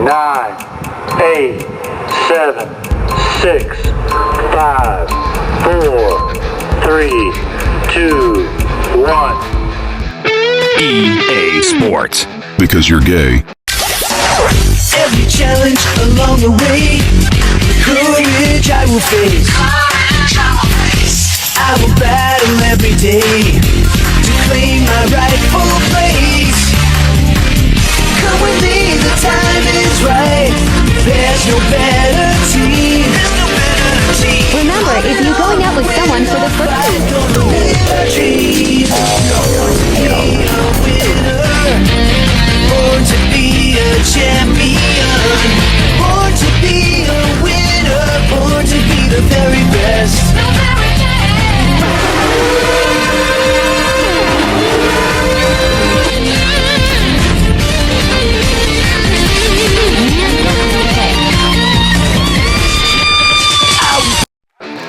9, 8, 7, 6, 5, 4, 3, 2, 1. EA Sports. Because you're gay. Every challenge along the way, the courage I will face. I will battle every day to claim my rightful place. Come with me, the time is right. There's no better team. Remember, if you're going out with someone for the first time, born to be a champion, born to be a winner, born to be the very best.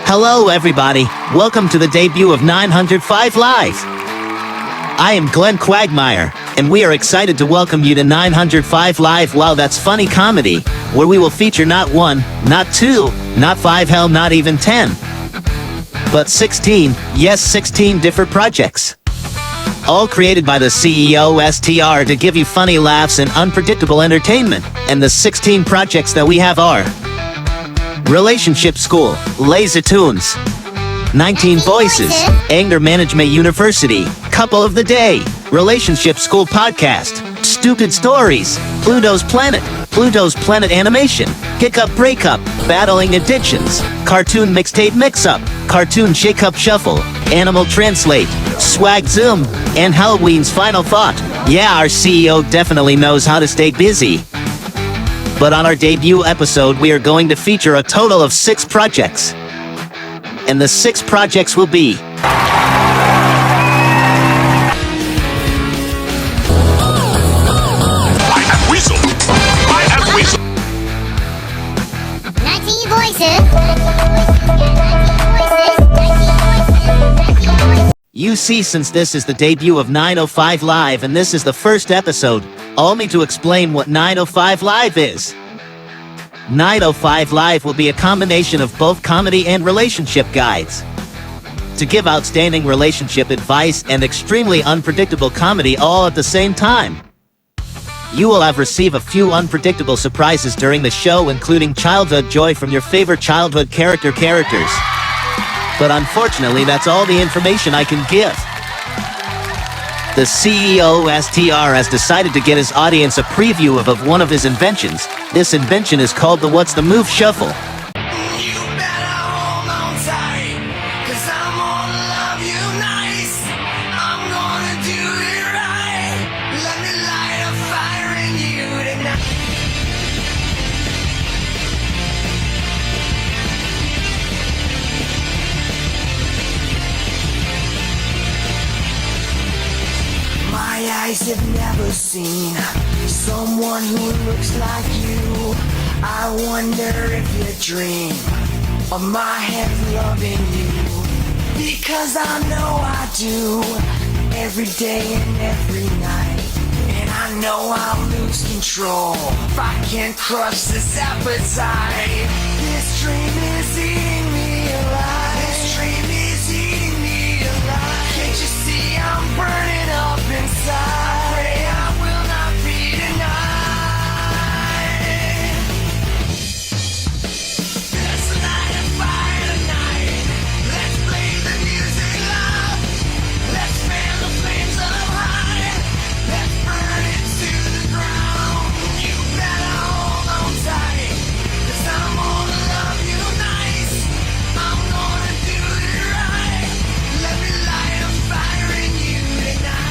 Hello everybody, welcome to the debut of 905 Live. I am Glenn Quagmire, and we are excited to welcome you to 905 Live. Wow, that's funny comedy, where we will feature not 1, not 2, not 5, hell, not even 10, but 16, yes, 16 different projects. All created by the CEO STR to give you funny laughs and unpredictable entertainment. And the 16 projects that we have are Relationship School, Laser Tunes, 19 Voices, Anger Management University, Couple of the Day, Relationship School Podcast, Stupid Stories, Pluto's Planet Animation, Kick Up Breakup, Battling Addictions, Cartoon Mixtape Mix-Up, Cartoon Shake-Up Shuffle, Animal Translate, Swag Zoom, and Halloween's Final Thought. Yeah, our CEO definitely knows how to stay busy. But on our debut episode, we are going to feature a total of 6 projects. And the 6 projects will be I am Weasel. 19 voices. You see, since this is the debut of 905 Live and this is the first episode, allow me to explain what 905 Live is. 905 Live will be a combination of both comedy and relationship guides. To give outstanding relationship advice and extremely unpredictable comedy all at the same time. You will receive a few unpredictable surprises during the show, including childhood joy from your favorite childhood characters. But unfortunately, that's all the information I can give. The CEO STR has decided to get his audience a preview of one of his inventions. This invention is called the What's the Move Shuffle. You better hold on tight, 'cause I'm gonna love you nice. I'm gonna do it right. Let me light a fire in you tonight. My eyes have never seen someone who looks like you. I wonder if you dream of my head loving you. Because I know I do, every day and every night. And I know I'll lose control if I can't crush this appetite. This dream is eating me alive. This dream is eating me alive. Can't you see I'm burning up inside? Pray I will not be denied. Let's light a fire tonight. Let's play the music loud. Let's fan the flames up high. Let's burn it to the ground. You better hold on tight, 'cause I'm gonna love you nice. I'm gonna do it right. Let me light a fire in you tonight.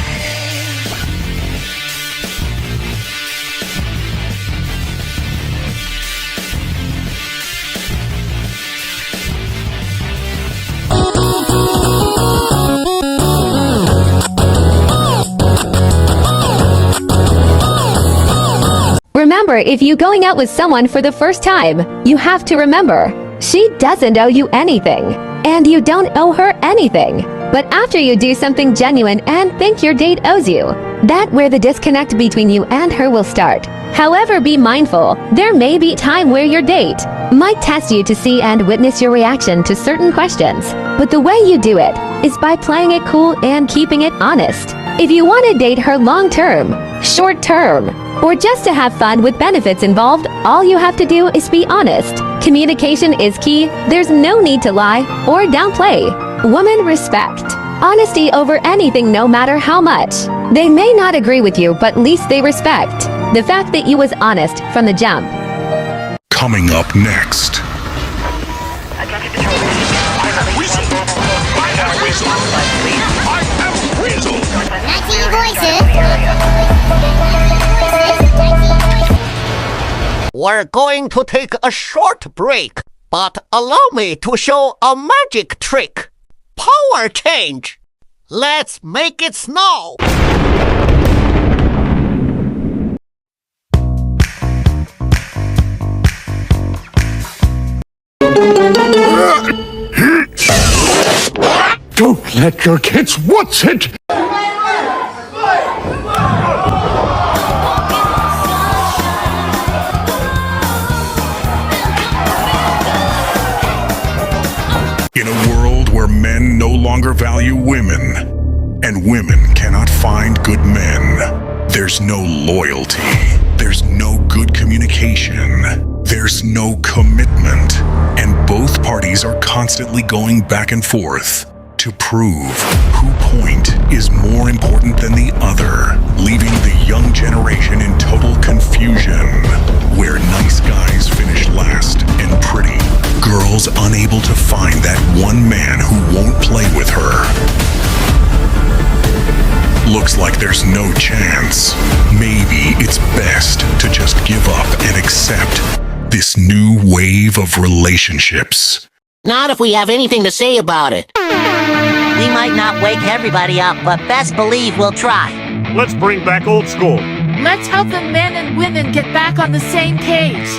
remember, if you're going out with someone for the first time, you have to remember, she doesn't owe you anything. and you don't owe her anything. But after you do something genuine and think your date owes you, that's where the disconnect between you and her will start. However, be mindful, there may be time where your date might test you to see and witness your reaction to certain questions. But the way you do it is by playing it cool and keeping it honest. If you want to date her long term, short term, or just to have fun with benefits involved, all you have to do is be honest. Communication is key. There's no need to lie or downplay. Woman respect. Honesty over anything, no matter how much. They may not agree with you, but at least they respect the fact that you was honest from the jump. Coming up next. I have Weasel. I have Weasel. I have Weasel. We're going to take a short break, but allow me to show a magic trick. Power change. Let's make it snow. Don't let your kids watch it! In a world where men no longer value women, and women cannot find good men, there's no loyalty, there's no good communication, there's no commitment, and both parties are constantly going back and forth to prove who point is more important than the other, leaving the young generation in total confusion, where nice guys finish last and pretty girls unable to find that one man who won't play with her. Looks like there's no chance. Maybe it's best to just give up and accept this new wave of relationships. Not if we have anything to say about it. We might not wake everybody up, but best believe we'll try. Let's bring back old school. Let's help the men and women get back on the same page.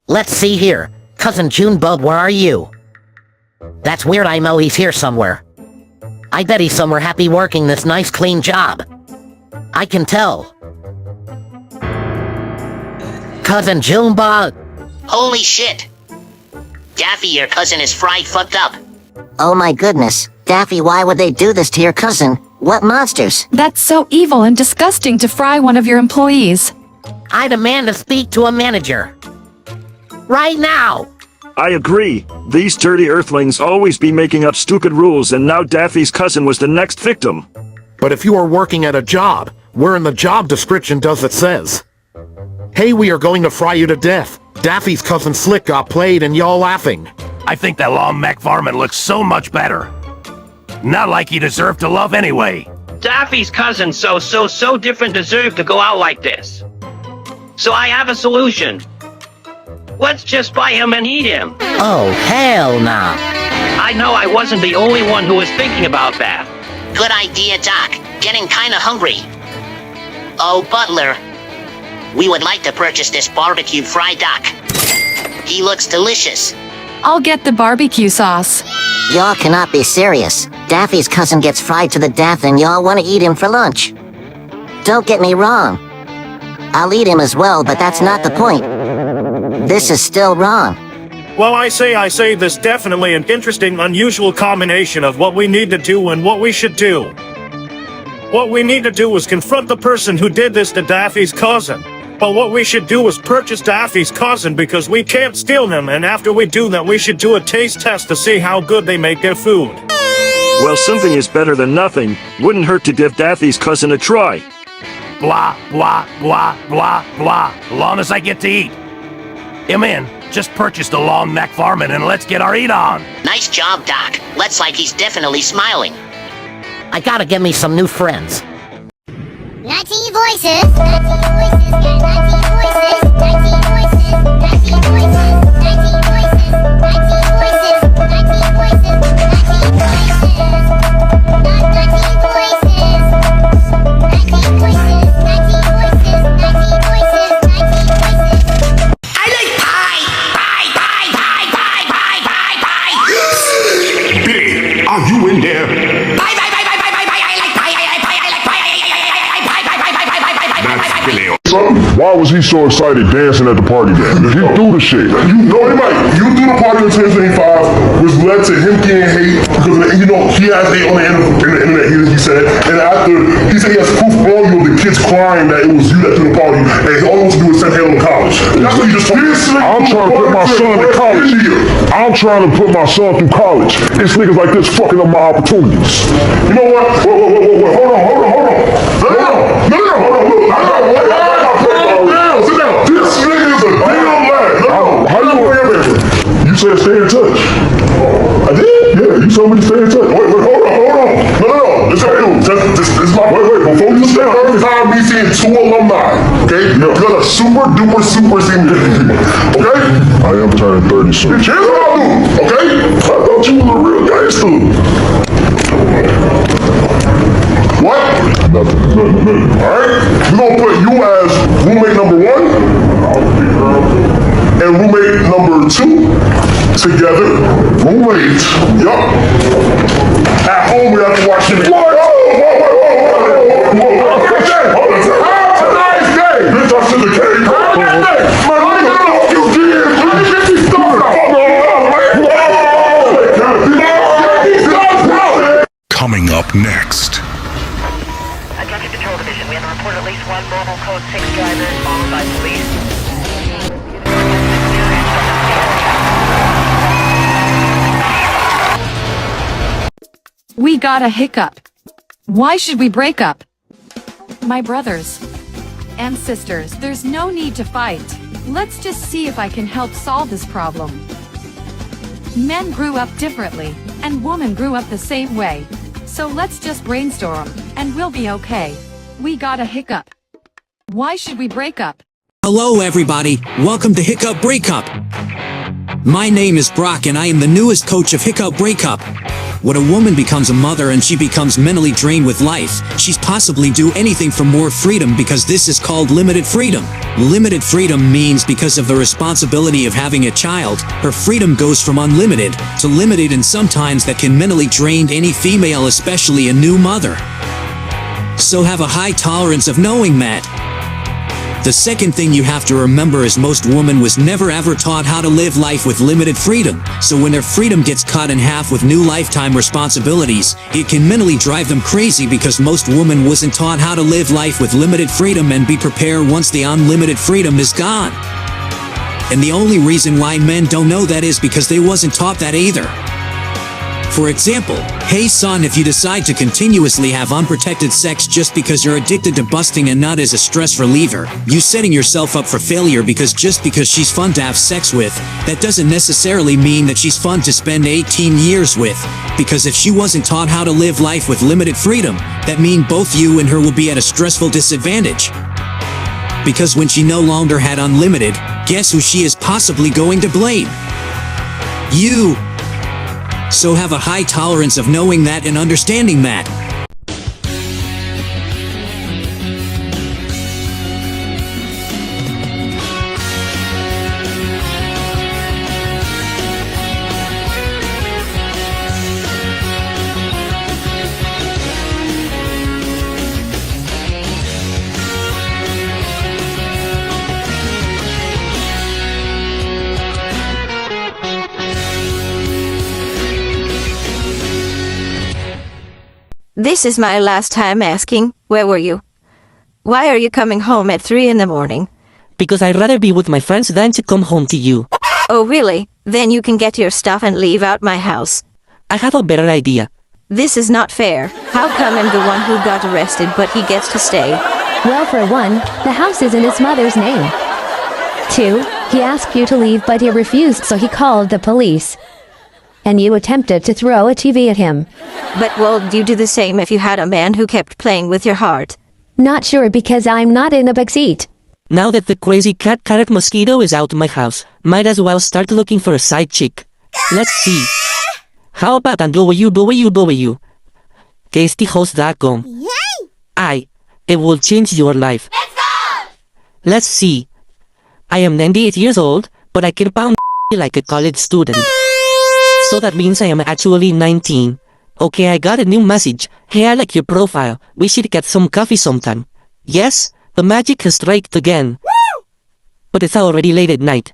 Let's see here. Cousin Junebug, where are you? That's weird, I know he's here somewhere. I bet he's somewhere happy working this nice clean job. I can tell. Cousin Junebug! Holy shit! Daffy, your cousin is fried fucked up. Oh my goodness. Daffy, why would they do this to your cousin? What monsters? That's so evil and disgusting to fry one of your employees. I demand to speak to a manager. Right now! I agree. These dirty earthlings always be making up stupid rules, and now Daffy's cousin was the next victim. But if you are working at a job, where in the job description does it says, "Hey, we are going to fry you to death. Daffy's cousin Slick got played and y'all laughing." I think that long Mac Varmint looks so much better. Not like he deserved to love anyway. Daffy's cousin so different deserved to go out like this. So I have a solution. Let's just buy him and eat him. Oh, hell no. I know I wasn't the only one who was thinking about that. Good idea, Doc. Getting kinda hungry. Oh, Butler. We would like to purchase this barbecue fried duck. He looks delicious. I'll get the barbecue sauce. Y'all cannot be serious. Daffy's cousin gets fried to the death and y'all want to eat him for lunch. Don't get me wrong. I'll eat him as well, but that's not the point. This is still wrong. Well, I say this definitely an interesting, unusual combination of what we need to do and what we should do. What we need to do is confront the person who did this to Daffy's cousin. But what we should do is purchase Daffy's cousin because we can't steal him, and after we do that, we should do a taste test to see how good they make their food. Well, something is better than nothing. Wouldn't hurt to give Daffy's cousin a try. Blah, blah, blah, blah, blah. Long as I get to eat. I'm in. Just purchased a long neck varmint and let's get our eat on. Nice job, Doc. Looks like he's definitely smiling. I gotta get me some new friends. 19 voices, 19 voices, 19 voices, 19 voices, 19 voices, 19 voices, 19 voices, 19 voices, 19 voices. I like pie! Pie, pie, pie, pie, pie, pie, pie, pie! Billy, are you in there? Pie, pie, pie, pie, pie, pie, pie, I like pie, I like pie, I like pie, pie, pie, pie, pie, pie, pie, pie, That's pie, Billy. Why was he so excited dancing at the party then? He threw the shit. You know, he might. You threw the party in 2005, which led to him getting hate because, you know, he has hate on the internet, he said. And after, he said he has proof on you of the kids crying that it was you that threw the party, and all he wants to do is send him to college. That's what he just told me. I'm trying to put my son in college. I'm trying to put my son through college. It's niggas like this fucking up my opportunities. You know what? Wait, hold on. Sit down. This nigga is a damn lad. How you said stay in touch. I did? Yeah, you told me to stay in touch. Wait, hold on. No. This is my, wait, before you sit down, every time me seeing 2 alumni, okay? You got a super duper senior, okay? I am turning 30 soon. Here's what I'll do, okay? I thought you was a real gangster. What? Nothing. Alright? We're gonna put you as roommate number 1 and roommate number 2 together. Roommate? Yup. At home we have to watch TV. Whoa. Tonight's game. Bitch, I should have came. Coming up next. Attention Patrol Division, we have a report at least one mobile code 6 driver followed by police. We got a hiccup. Why should we break up? My brothers and sisters, there's no need to fight. Let's just see if I can help solve this problem. Men grew up differently, and women grew up the same way. So let's just brainstorm, and we'll be okay. We got a hiccup. Why should we break up? Hello everybody, welcome to Hiccup Breakup. My name is Brock and I am the newest coach of Hiccup Breakup. When a woman becomes a mother and she becomes mentally drained with life, she's possibly do anything for more freedom because this is called limited freedom. Limited freedom means because of the responsibility of having a child, her freedom goes from unlimited to limited, and sometimes that can mentally drain any female, especially a new mother. So have a high tolerance of knowing that. The second thing you have to remember is most women was never ever taught how to live life with limited freedom, so when their freedom gets cut in half with new lifetime responsibilities, it can mentally drive them crazy because most women wasn't taught how to live life with limited freedom and be prepared once the unlimited freedom is gone. And the only reason why men don't know that is because they wasn't taught that either. For example, hey son, if you decide to continuously have unprotected sex just because you're addicted to busting a nut as a stress reliever, you setting yourself up for failure because just because she's fun to have sex with, that doesn't necessarily mean that she's fun to spend 18 years with, because if she wasn't taught how to live life with limited freedom, that means both you and her will be at a stressful disadvantage. Because when she no longer had unlimited, guess who she is possibly going to blame? You. So have a high tolerance of knowing that and understanding that. This is my last time asking, where were you? Why are you coming home at 3 in the morning? Because I'd rather be with my friends than to come home to you. Oh really? Then you can get your stuff and leave out my house. I have a better idea. This is not fair. How come I'm the one who got arrested but he gets to stay? Well, for one, the house is in his mother's name. 2, he asked you to leave but you refused, so he called the police. And you attempted to throw a TV at him. But would you do the same if you had a man who kept playing with your heart? Not sure because I'm not in the backseat. Now that the crazy cat carrot mosquito is out of my house, might as well start looking for a side chick. Let's see. How about an WWW? Tasty-host.com. It will change your life. Let's see. I am 98 years old, but I can pound like a college student. So that means I am actually 19. Okay, I got a new message. Hey, I like your profile. We should get some coffee sometime. Yes, the magic has struck again. But it's already late at night.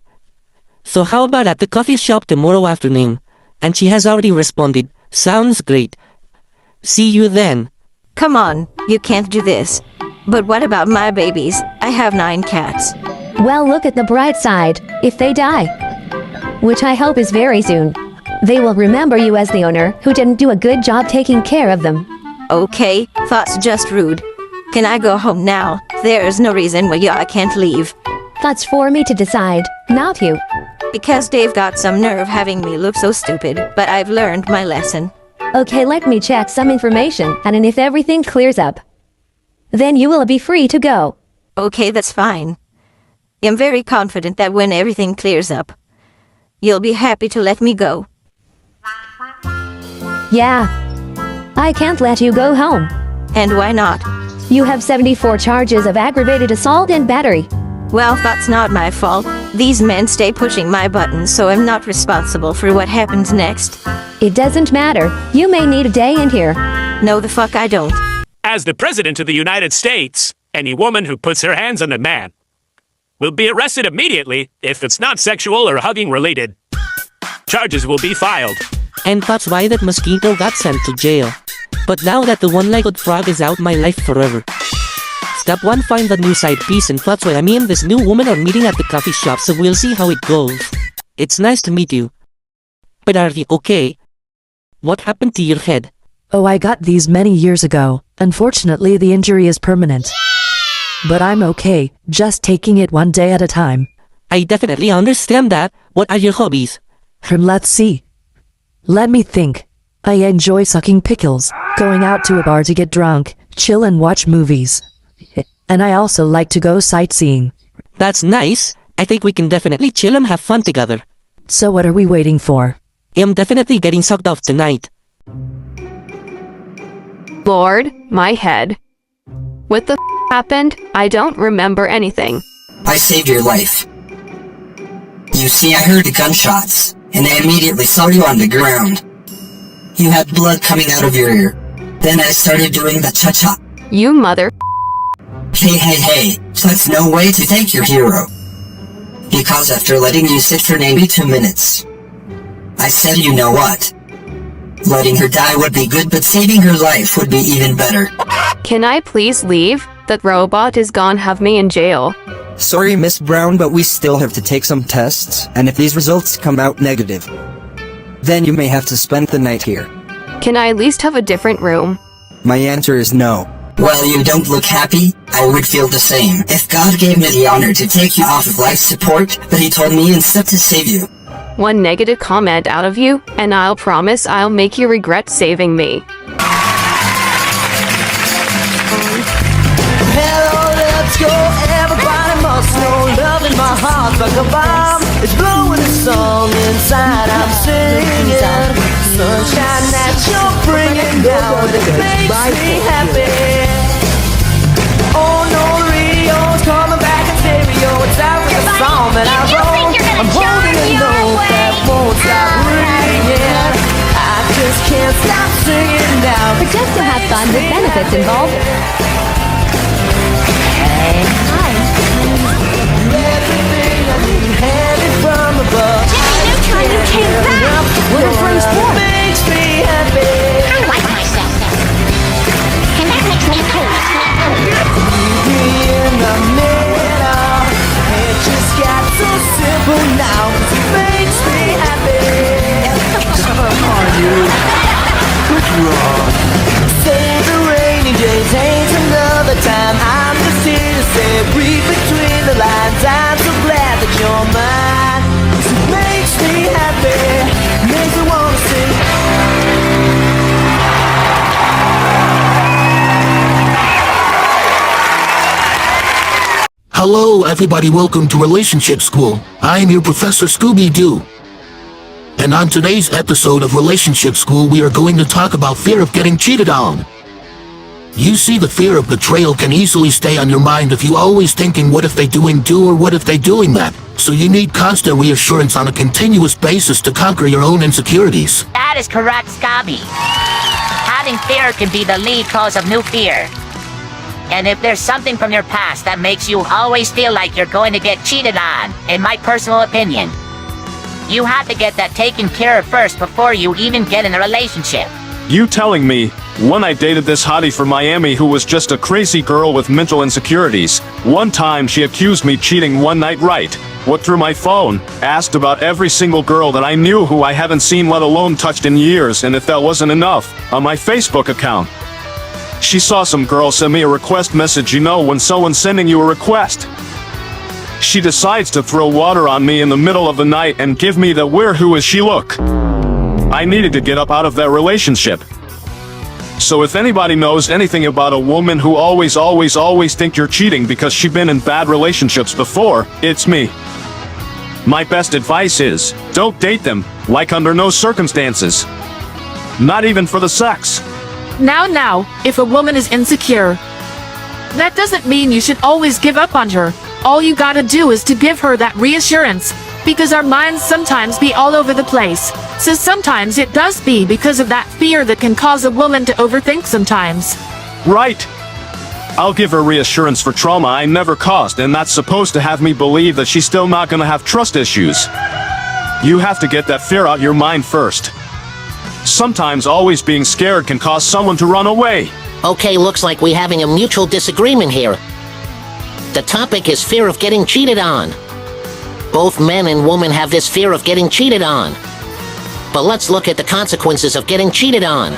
So how about at the coffee shop tomorrow afternoon? And she has already responded. Sounds great. See you then. Come on, you can't do this. But what about my babies? I have 9 cats. Well, look at the bright side. If they die, which I hope is very soon, they will remember you as the owner who didn't do a good job taking care of them. Okay, that's just rude. Can I go home now? There's no reason why I can't leave. That's for me to decide, not you. Because Dave got some nerve having me look so stupid, but I've learned my lesson. Okay, let me check some information, and if everything clears up, then you will be free to go. Okay, that's fine. I'm very confident that when everything clears up, you'll be happy to let me go. Yeah. I can't let you go home. And why not? You have 74 charges of aggravated assault and battery. Well, that's not my fault. These men stay pushing my buttons, so I'm not responsible for what happens next. It doesn't matter. You may need a day in here. No, the fuck I don't. As the President of the United States, any woman who puts her hands on a man will be arrested immediately if it's not sexual or hugging related. Charges will be filed. And that's why that mosquito got sent to jail. But now that the one-legged frog is out my life forever. Step 1, find the new side piece, and that's why me and this new woman are meeting at the coffee shop, so we'll see how it goes. It's nice to meet you. But are you okay? What happened to your head? Oh, I got these many years ago. Unfortunately, the injury is permanent. But I'm okay, just taking it one day at a time. I definitely understand that. What are your hobbies? Let's see. Let me think. I enjoy sucking pickles, going out to a bar to get drunk, chill and watch movies. And I also like to go sightseeing. That's nice. I think we can definitely chill and have fun together. So what are we waiting for? I'm definitely getting sucked off tonight. Lord, my head. What the happened? I don't remember anything. I saved your life. You see, I heard the gunshots, and I immediately saw you on the ground. You had blood coming out of your ear. Then I started doing the cha-cha. You mother. Hey, that's no way to thank your hero. Because after letting you sit for maybe 2 minutes, I said, you know what? Letting her die would be good, but saving her life would be even better. Can I please leave? That robot is gonna have me in jail. Sorry, Miss Brown, but we still have to take some tests, and if these results come out negative, then you may have to spend the night here. Can I at least have a different room? My answer is no. Well, you don't look happy. I would feel the same if God gave me the honor to take you off of life support, but he told me instead to save you. One negative comment out of you, and I'll promise I'll make you regret saving me. Hello, let's go. Everybody must know love in my heart like a bomb. It's blowing a song inside. I'm singing sunshine that you're bringing down. It makes me happy. Oh no, Rio's coming back in stereo. It's out with the song that I wrote. I'm holding a note that won't stop ringing. I just can't stop singing now. But just to have fun with benefits involved. Everything I need handed from above. Jimmy Neutron, you came back! What a friend's for? Makes me happy. I like myself. And that makes me cool. In the middle, now, 'cause it makes me happy. Come on, you. What's wrong? Say the rainy days ain't another time. I'm just here to say, read between the lines. I'm so glad that you're mine. 'Cause it makes me happy, makes me wanna sing. Hello, everybody. Welcome to Relationship School. I am your Professor Scooby-Doo. And on today's episode of Relationship School, we are going to talk about fear of getting cheated on. You see, the fear of betrayal can easily stay on your mind if you always thinking what if they do or what if they doing that. So you need constant reassurance on a continuous basis to conquer your own insecurities. That is correct, Scobby. Having fear can be the lead cause of new fear. And if there's something from your past that makes you always feel like you're going to get cheated on, in my personal opinion, you have to get that taken care of first before you even get in a relationship. You telling me, when I dated this hottie from Miami who was just a crazy girl with mental insecurities, one time she accused me cheating one night, right? Went through my phone, asked about every single girl that I knew who I haven't seen let alone touched in years, and if that wasn't enough, on my Facebook account. She saw some girl send me a request message, you know when someone's sending you a request. She decides to throw water on me in the middle of the night and give me the where who is she look. I needed to get up out of that relationship. So if anybody knows anything about a woman who always think you're cheating because she's been in bad relationships before, it's me. My best advice is, don't date them, like under no circumstances. Not even for the sex. Now, if a woman is insecure, that doesn't mean you should always give up on her. All you gotta do is to give her that reassurance, because our minds sometimes be all over the place. So sometimes it does be because of that fear that can cause a woman to overthink sometimes. Right. I'll give her reassurance for trauma I never caused, and that's supposed to have me believe that she's still not gonna have trust issues. You have to get that fear out your mind first. Sometimes always being scared can cause someone to run away. Okay, looks like we're having a mutual disagreement here. The topic is fear of getting cheated on. Both men and women have this fear of getting cheated on. But let's look at the consequences of getting cheated on.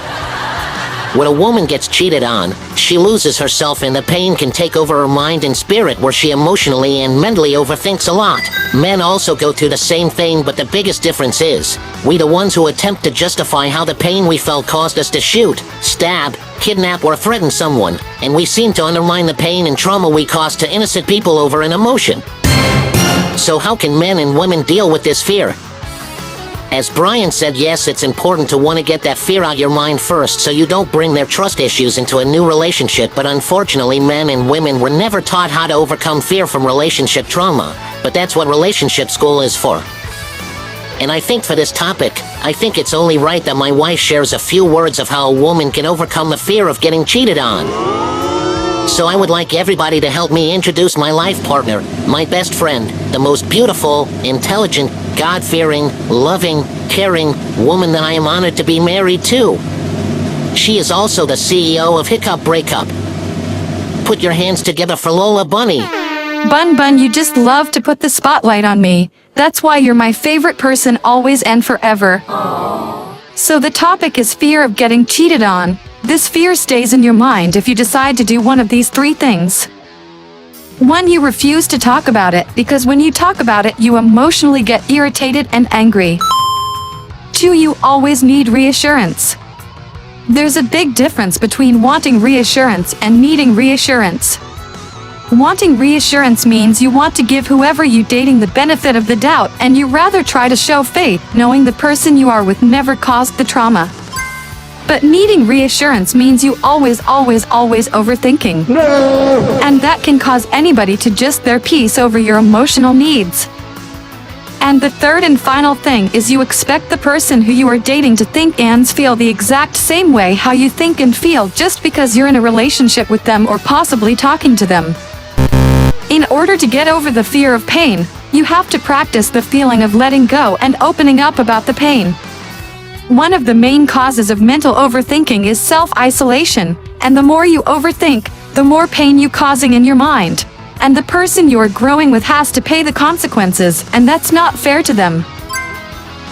When a woman gets cheated on, she loses herself and the pain can take over her mind and spirit where she emotionally and mentally overthinks a lot. Men also go through the same thing, but the biggest difference is, we the ones who attempt to justify how the pain we felt caused us to shoot, stab, kidnap or threaten someone, and we seem to undermine the pain and trauma we caused to innocent people over an emotion. So how can men and women deal with this fear? As Brian said, yes, it's important to want to get that fear out your mind first so you don't bring their trust issues into a new relationship, but unfortunately men and women were never taught how to overcome fear from relationship trauma, but that's what relationship school is for. And I think for this topic, I think it's only right that my wife shares a few words of how a woman can overcome the fear of getting cheated on. So I would like everybody to help me introduce my life partner, my best friend, the most beautiful, intelligent, God-fearing, loving, caring woman that I am honored to be married to. She is also the CEO of Hiccup Breakup. Put your hands together for Lola Bunny. Bun, you just love to put the spotlight on me. That's why you're my favorite person always and forever. So the topic is fear of getting cheated on. This fear stays in your mind if you decide to do one of these three things. 1. You refuse to talk about it, because when you talk about it, you emotionally get irritated and angry. 2. You always need reassurance. There's a big difference between wanting reassurance and needing reassurance. Wanting reassurance means you want to give whoever you're dating the benefit of the doubt, and you rather try to show faith, knowing the person you are with never caused the trauma. But needing reassurance means you always overthinking. No! And that can cause anybody to just their peace over your emotional needs. And the third and final thing is you expect the person who you are dating to think and feel the exact same way how you think and feel just because you're in a relationship with them or possibly talking to them. In order to get over the fear of pain, you have to practice the feeling of letting go and opening up about the pain. One of the main causes of mental overthinking is self-isolation, and the more you overthink, the more pain you're causing in your mind. and the person you are growing with has to pay the consequences, and that's not fair to them.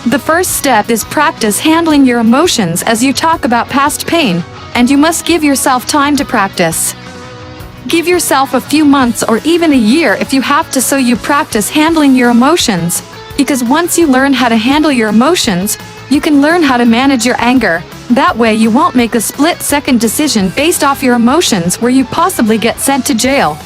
The first step is practice handling your emotions as you talk about past pain, and you must give yourself time to practice. Give yourself a few months or even a year if you have to, so you practice handling your emotions, because once you learn how to handle your emotions, you can learn how to manage your anger. That way you won't make a split-second decision based off your emotions where you possibly get sent to jail.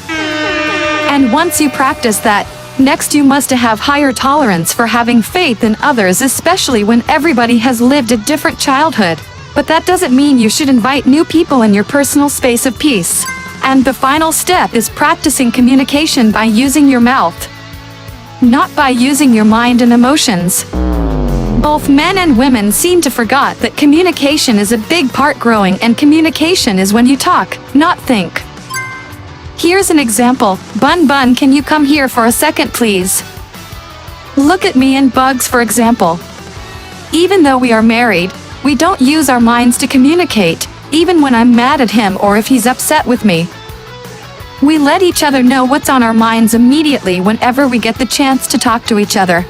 And once you practice that, next you must have higher tolerance for having faith in others, especially when everybody has lived a different childhood. But that doesn't mean you should invite new people in your personal space of peace. And the final step is practicing communication by using your mouth, not by using your mind and emotions. Both men and women seem to forget that communication is a big part growing, and communication is when you talk, not think. Here's an example. Bun Bun, can you come here for a second please? Look at me and Bugs for example. Even though we are married, we don't use our minds to communicate, even when I'm mad at him or if he's upset with me. We let each other know what's on our minds immediately whenever we get the chance to talk to each other.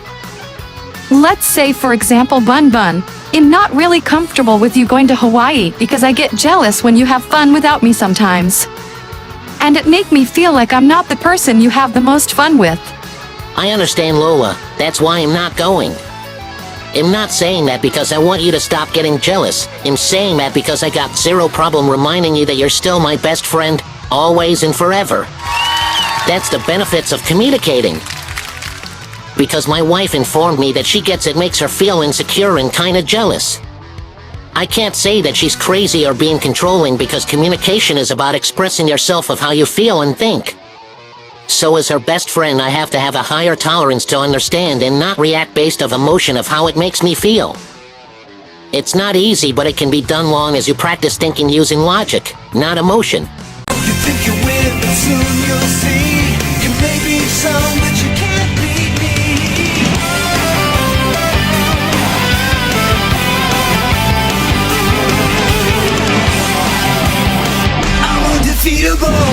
Let's say for example, Bun Bun, I'm not really comfortable with you going to Hawaii because I get jealous when you have fun without me sometimes. And it make me feel like I'm not the person you have the most fun with. I understand, Lola. That's why I'm not going. I'm not saying that because I want you to stop getting jealous. I'm saying that because I got zero problem reminding you that you're still my best friend, always and forever. That's the benefits of communicating. Because my wife informed me that she gets it makes her feel insecure and kinda jealous. I can't say that she's crazy or being controlling, because communication is about expressing yourself of how you feel and think. So as her best friend, I have to have a higher tolerance to understand and not react based of emotion of how it makes me feel. It's not easy, but it can be done long as you practice thinking using logic, not emotion. You think you win, but soon you'll see. You may be some, but you can't beat me. I'm undefeatable.